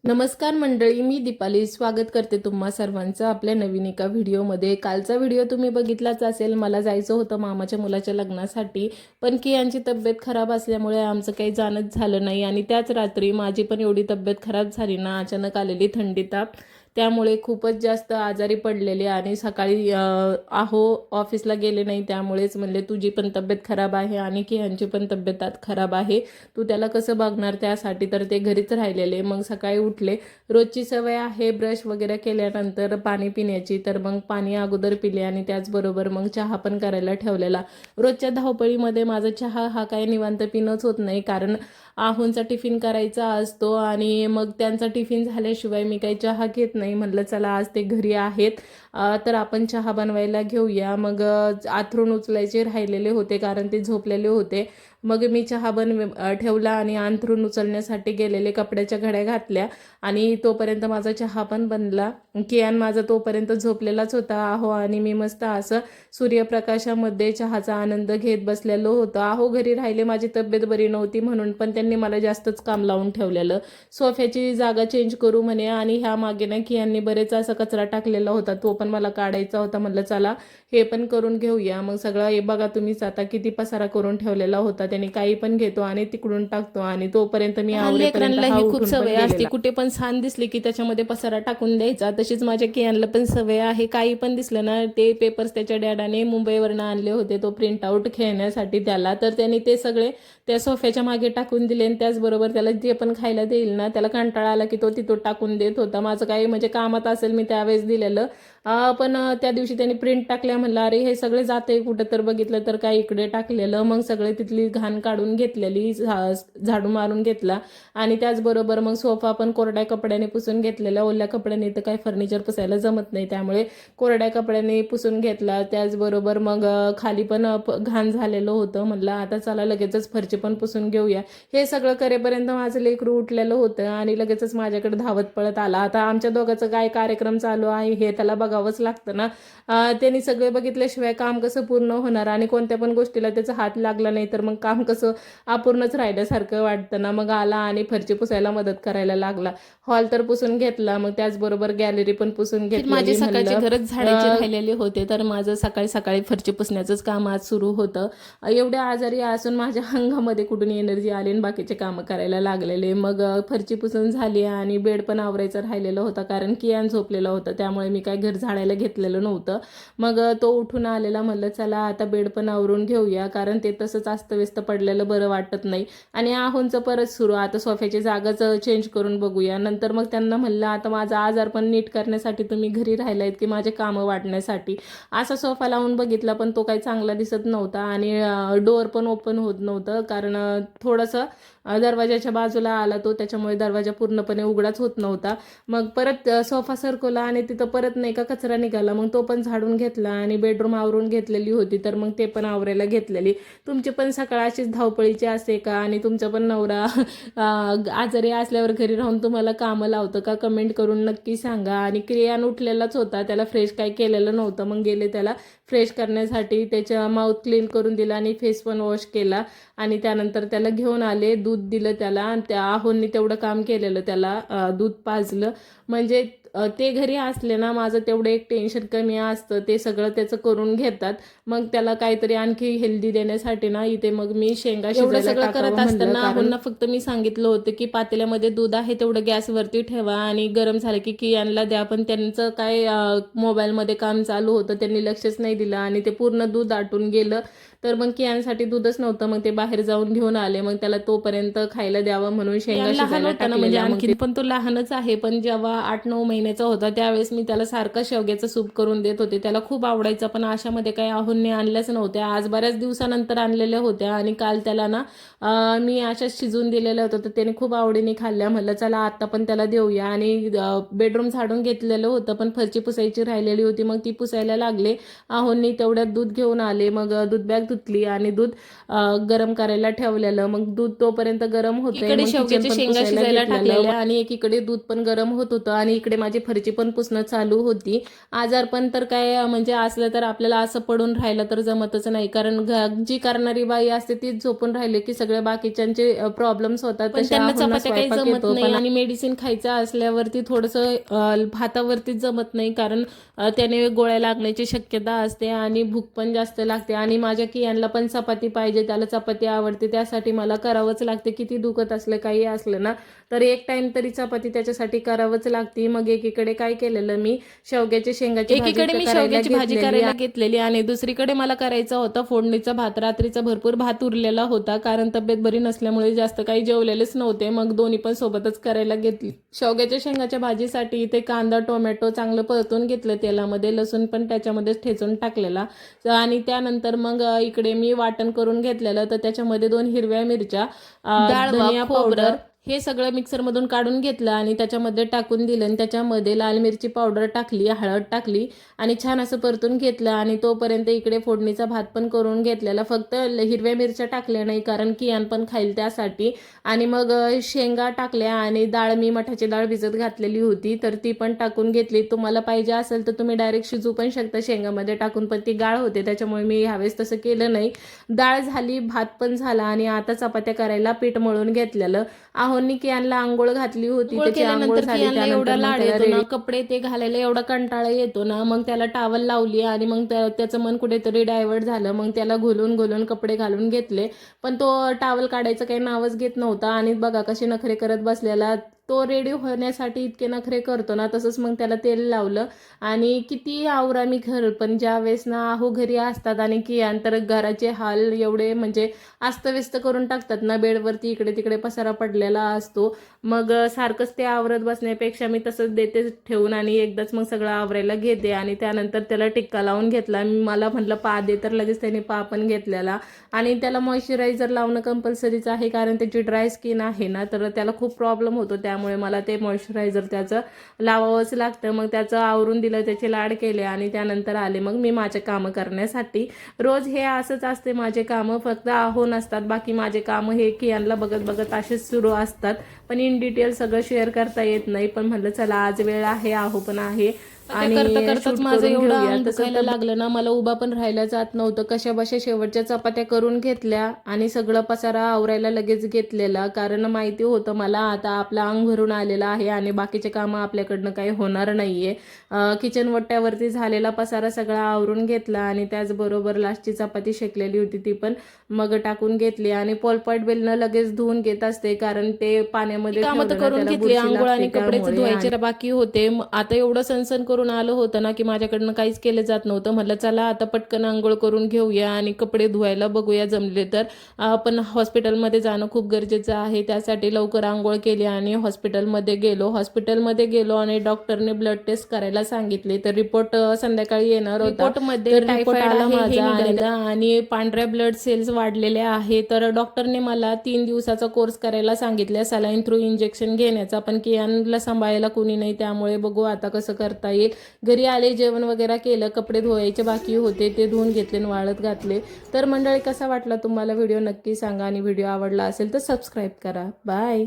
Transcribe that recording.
नमस्कार मंडळी, मी दीपाली स्वागत करते तुम्हा सर्वांचं आपल्या नवीन एका व्हिडिओमध्ये। कालचा व्हिडिओ तुम्ही बघितलाच असेल। मला जायचं होतं मामाच्या मुलाच्या लग्नासाठी, पण की यांची तब्येत खराब असल्यामुळे आमचं काही जाणंच झालं नाही। आणि त्याच रात्री माझी पण एवढी तब्येत खराब झाली ना, अचानक आलेली थंडी ताप, त्यामुळे खूपच जास्त आजारी पडलेले। आणि सकाळी आहो ऑफिसला गेले नाही, त्यामुळेच म्हणले तुझी पण तब्येत खराब आहे आणि की यांची पण तब्येत खराब आहे, तू त्याला कसं बघणार, त्यासाठी तर ते घरीच राहिलेले। मग सकाळी उठले, रोजची सवय आहे ब्रश वगैरे केल्यानंतर पाणी पिण्याची, तर मग पाणी अगोदर पिले आणि त्याचबरोबर मग चहा पण करायला ठेवलेला। रोजच्या धावपळीमध्ये माझा चहा हा काही निवांत पिणंच होत नाही, कारण आहोंचा टिफिन करायचा असतो आणि मग त्यांचा टिफिन झाल्याशिवाय मी काही चहा घेत नाही। म्हटलं चला आज ते घरी आहेत तर आपण चहा बनवायला घेऊया। मग आथरून उचलायचे राहिलेले होते, कारण ते झोपलेले होते। मग मी चहा ठेवला आणि अंथरून उचलण्यासाठी गेलेले, कपड्याच्या घड्या घातल्या आणि तोपर्यंत माझा चहा पण बनला। कियान माझा तोपर्यंत झोपलेलाच होता। आहो आणि मी मस्त असं सूर्यप्रकाशामध्ये चहाचा आनंद घेत बसलेलो होतो। आहो घरी राहिले, माझी तब्येत बरी नव्हती म्हणून, पण त्यांनी मला जास्तच काम लावून ठेवलेलं। सोफ्याची जागा चेंज करू म्हणे, आणि ह्या मागे ना कियांनी बरेच असा कचरा टाकलेला होता, तो पण मला काढायचा होता। म्हटलं चला हे पण करून घेऊया। मग सगळं हे बघा तुम्हीच आता किती पसारा करून ठेवलेला होता। त्यांनी काही पण घेतो आणि तिकडून टाकतो, आणि तोपर्यंत मी आवरेपर्यंत हा ही खूप उठून पण सवय असते, गेलेला। कुठे पण छान दिसली की त्याच्यामध्ये पसारा टाकून द्यायचा। तशीच माझ्या कियांना पण सवय आहे, काही पण दिसलं ना, ते पेपर्स त्याच्या डॅडाने मुंबईवरनं आणले होते, तो प्रिंट आउट खेळण्यासाठी त्याला, तर त्यांनी ते सगळे त्या सोफ्याच्या मागे टाकून दिले। आणि त्याचबरोबर त्याला जे पण खायला देईल ना, त्याला कंटाळा आला की तो तिथं टाकून देत होता। माझं काही म्हणजे कामात असेल मी त्यावेळेस दिलेलं, पण त्या दिवशी त्यांनी प्रिंट टाकल्या, म्हणलं अरे हे सगळे जाते कुठं, तर बघितलं तर काय इकडे टाकलेलं। मग सगळे तिथली घाण काढून घेतलेली, झाडू मारून घेतला। आणि त्याचबरोबर मग सोफा पण कोरड्या कपड्याने पुसून घेतलेला। ओल्या कपड्याने तर काही फर्निचर पुसायला जमत नाही, त्यामुळे कोरड्या कपड्याने पुसून घेतला। त्याचबरोबर मग खाली पण घाण झालेलं होतं, म्हणलं आता चला लगेचच फरची पण पुसून घेऊया। हे सगळं करेपर्यंत माझं लेकरू उठलेलं होतं आणि लगेचच माझ्याकडे धावत पळत आला। आता आमच्या दोघांचं काय कार्यक्रम चालू आहे हे त्याला बघावंच लागतं ना, त्यांनी सगळे बघितल्याशिवाय काम कसं पूर्ण होणार, आणि कोणत्या पण गोष्टीला त्याचा हात लागला नाही तर मग काम कसं अपूर्णच राहिल्यासारखं वाटतं ना। मग आला आणि फरची पुसायला मदत करायला लागला। हॉल तर पुसून घेतला, मग त्याचबरोबर गॅलरी पण पुसून माझे घेतलेली। सकाळचे म्हणलं घरच झाडायचे राहिलेले होते, तर माझं सकाळी सकाळी फरची पुसण्याचंच काम आज सुरू होतं। एवढ्या आजारी असून माझ्या अंगामध्ये कुठून एनर्जी आली आणि बाकीचे कामं करायला लागलेले। मग फरची पुसून झाली आणि बेड पण आवरायचं राहिलेलं होतं, कारण कियान झोपलेला होता, त्यामुळे मी काय घर झाडायला घेतलेलं नव्हतं। मग तो उठून आलेला, म्हणलं चला आता बेड पण आवरून घेऊया, कारण ते तसंच अस्तव्यस्त पडलेलं बरं वाटत नाही। आणि आहोंचं परत सुरू, आता सोफ्याची जागाच चेंज करून बघूया। नंतर मग त्यांना म्हणलं आता माझा आजार पण नीट करण्यासाठी तुम्ही घरी राहिलायत की माझे कामं वाढण्यासाठी। असा सोफा लावून बघितला, पण तो काही चांगला दिसत नव्हता आणि डोअर पण ओपन होत नव्हतं, कारण थोडंसं दरवाजाच्या बाजूला आला तो, त्याच्यामुळे दरवाजा पूर्णपणे उघडाच होत नव्हता। मग परत सोफा सरकवला आणि तिथं परत नाही का कचरा निघाला, मग तो पण झाडून घेतला आणि बेडरूम आवरून घेतलेली होती, तर मग ते पण आवरायला घेतलेली। तुमची पण सकाळ अशीच धावपळीची असते का, आणि तुमचा पण नवरा आजारी असल्यावर घरी राहून तुम्हाला कामं लावतं का, कमेंट करून नक्की सांगा। आणि क्रियान उठलेलाच होता, त्याला फ्रेश काय केलेलं नव्हतं, मग गेले त्याला फ्रेश करण्यासाठी, त्याच्या माउथ क्लीन करून दिला आणि फेस पण वॉश केला। आणि त्यानंतर त्याला घेऊन आले, दूध दिलं त्याला, आणि त्या आहोंनी तेवढं काम केलेलं, त्याला दूध पाजलं। म्हणजे ते घरी असले ना, माझं तेवढं एक टेन्शन कमी असतं, ते सगळं त्याचं करून घेतात। मग त्याला काहीतरी आणखी हेल्दी देण्यासाठी ना, इथे मग मी शेंगा शिजायला सगळं करत टाकावं म्हणलं, असताना कारण आहोंना फक्त मी सांगितलं होतं की पातेल्यामध्ये दूध आहे तेवढं गॅसवरती ठेवा आणि गरम झालं की कियांना द्या, पण त्यांचं काय मोबाईलमध्ये काम चालू होतं, त्यांनी लक्षच नाही दिलं आणि ते पूर्ण दूध आटून गेलं। तर मग कियांसाठी दूधच नव्हतं, मग ते बाहेर जाऊन घेऊन आले, मग त्याला तोपर्यंत खायला द्यावं म्हणून शेंगा शिजायला म्हणजे टाकलेल्या। मग आणखीन पण तो लहानच आहे, पण जेव्हा 8-9 महिन्याचा होता त्यावेळेस मी त्याला सारखं शेवग्याचं सूप करून देत होते, त्याला खूप आवडायचं। पण अशामध्ये काही आहोंनी आणल्याच नव्हत्या, आज बऱ्याच दिवसानंतर आणलेल्या होत्या, आणि काल त्याला ना मी अशाच शिजून दिलेलं होतं, तर त्याने खूप आवडीने खाल्ल्या। म्हणलं चला आता पण त्याला देऊया। आणि बेडरूम झाडून घेतलेलं होतं, पण फरची पुसायची राहिलेली होती, मग ती पुसायला लागले। आहोंनी तेवढ्यात दूध घेऊन आले, मग दूध बॅग धुतली आणि दूध गरम करायला ठेवलेलं. मग दूध तोपर्यंत गरम होतंय, इकडे मग शेवग्याच्या किचन पण शेंगा पुसायला शिजायला घेतलेलं टाकलेल्या आणि एकीकडे दूध पण गरम होत होतं आणि इकडे माझी फरची पण पुसणं चालू होती. आजारपण तर काय म्हणजे असलं तर आपल्याला असं पडून राहिलं तर जमतच नाही, कारण जी करणारी बाई असते तीच झोपून राहिली की सगळ्या बाकीच्यांचे प्रॉब्लेम्स होतात. पण त्यांना चपात्या काही जमत नाही पण आणि मेडिसिन खायचं असल्यावरती थोडंसं भातावरतीच जमत नाही, कारण त्याने गोळ्या लागण्याची शक्यता असते आणि भूक पण जास्त लागते. आणि माझ्या कियांला पण चपाती पाहिजे, त्याला चपाती आवडते, त्यासाठी मला करावंच लागते. किती दुखत असलं काही असलं ना तर एक टाइम तरी चपाती त्याच्यासाठी करावंच लागते. मग एकीकडे काय केलेलं मी शेवग्याच्या शेंगाची भाजी करायला घेतलेली आणि दुसरीकडे मला करायचा होता फोडणीचा भात. रात्रीचा भरपूर भात उरलेला होता, कारण तब्येत बरी नसल्यामुळे जास्त काही जेवलेलेच नव्हते. मग दोन्ही पण सोबतच करायला घेतली. शेवग्याच्या शेंगाच्या भाजीसाठी इथे कांदा टोमॅटो चांगलं परतून घेतलं तेलामध्ये, लसूण पण त्याच्यामध्येच ठेचून टाकलेला आणि त्यानंतर मग इकडे मी वाटण करून घेतलेलं. तर त्याच्यामध्ये 2 हिरव्या मिरच्या, धनिया पावडर हे सगळं मिक्सरमधून काढून घेतलं आणि त्याच्यामध्ये टाकून दिलं आणि त्याच्यामध्ये लाल मिरची पावडर टाकली, हळद टाकली आणि छान असं परतून घेतलं. आणि तोपर्यंत इकडे फोडणीचा भात पण करून घेतलेला. फक्त हिरव्या मिरच्या टाकल्या नाही, कारण कियान पण खाईल त्यासाठी. आणि मग शेंगा टाकल्या आणि डाळ, मी मठाची डाळ भिजत घातलेली होती तर ती पण टाकून घेतली. तुम्हाला पाहिजे असेल तर तुम्ही डायरेक्ट शिजू पण शकता शेंगामध्ये टाकून, पण ती गाळ होते त्याच्यामुळे मी ह्यावेळेस तसं केलं नाही. डाळ झाली, भात पण झाला आणि आता चपात्या करायला पीठ मळून घेतलेलं. आहोंनी कियांला आंघोळ घातली होती, त्याची आंघोळ झाली. एवढा लाड येतो ना, कपडे ते घालायला एवढा कंटाळा येतो ना, मग त्याला टावल लावली आणि मग त्याचं मन कुठेतरी डायव्हर्ट झालं. मग त्याला घोलून कपडे घालून घेतले, पण तो टावल काढायचं काही नावच घेत नव्हता. आणि बघा कसे नखरे करत बसलेला. तो रेडी होण्यासाठी इतके नखरे करतो ना, तसंच मग त्याला तेल लावलं. आणि किती आवरा मी घर, पण ज्या वेळेस ना आहो घरी असतात आणि कियान तर घराचे हाल एवढे म्हणजे अस्तव्यस्त करून टाकतात ना, बेडवरती इकडे तिकडे पसारा पडलेला असतो. मग सारखंच ते आवरत बसण्यापेक्षा मी तसंच देते ठेवून आणि एकदाच मग सगळं आवरायला घेते. आणि त्यानंतर त्याला टिक्का लावून घेतला. मला म्हटलं पा दे, तर लगेच त्याने पा पण घेतलेला. आणि त्याला मॉइश्चरायझर लावणं कंपल्सरीच आहे, कारण त्याची ड्राय स्किन आहे ना, तर त्याला खूप प्रॉब्लेम होतो. त्यामुळे मला ते मॉइश्चरायझर त्याचं लावावंच लागतं. मग त्याचं आवरून दिलं, त्याचे लाड केले आणि त्यानंतर आले मग मी माझे कामं करण्यासाठी. रोज हे असंच असते माझे कामं, फक्त आहो नसतात. बाकी माझे कामं हे कियांला बघत बघत असेच सुरू असतात, पण इन डिटेल सगळं शेअर करता येत नाही. पण म्हटलं चला आज वेळ आहे, आहो पण आहे आणि करताच माझं एवढं अंग दुखायला लागलं ना, मला उभा पण राहायला जात नव्हतं. कशा बशा शेवटच्या चपात्या करून घेतल्या आणि सगळं पसारा आवरायला लगेच घेतलेला, कारण माहिती होतं मला आता आपलं अंग भरून आलेलं आहे आणि बाकीचे कामं आपल्याकडनं काही होणार नाहीये. किचन वट्ट्यावरती झालेला पसारा सगळा आवरून घेतला आणि त्याचबरोबर लास्टची चपाती शेकलेली होती ती पण मग टाकून घेतली. आणि पोलपाट बेलनं लगेच धुवून घेत असते, कारण ते पाण्यामध्ये करून घेतली. आंघोळ आणि कपडेच धुवायचे बाकी होते. आता एवढं सनसन करून आलं होतं ना की माझ्याकडनं काहीच केलं जात नव्हतं. म्हटलं चला आता पटकन आंघोळ करून घेऊया आणि कपडे धुवायला बघूया जमले तर. पण हॉस्पिटलमध्ये जाणं खूप गरजेचं आहे, त्यासाठी लवकर आंघोळ केली आणि हॉस्पिटलमध्ये गेलो आणि डॉक्टरने ब्लड टेस्ट करायला सांगितले. तर रिपोर्ट संध्याकाळी येणार होता. रिपोर्टमध्ये रिपोर्ट आला माझा आणि पांढऱ्या ब्लड सेल्स वाढलेल्या आहे. तर डॉक्टरने मला 3 दिवसाचा कोर्स करायला सांगितले, सलाईन थ्रू इंजेक्शन घेण्याचा. पण कियांला सांभाळायला कोणी नाही, त्यामुळे बघू आता कसं करता येईल. घरी आले, जेवण वगैरे केलं, कपडे धुवायचे बाकी होते ते धुवून घेतले आणि वाळत घातले. तर मंडळी कसा वाटला तुम्हाला व्हिडिओ नक्की सांगा आणि व्हिडिओ आवडला असेल तर सबस्क्राईब करा. बाय.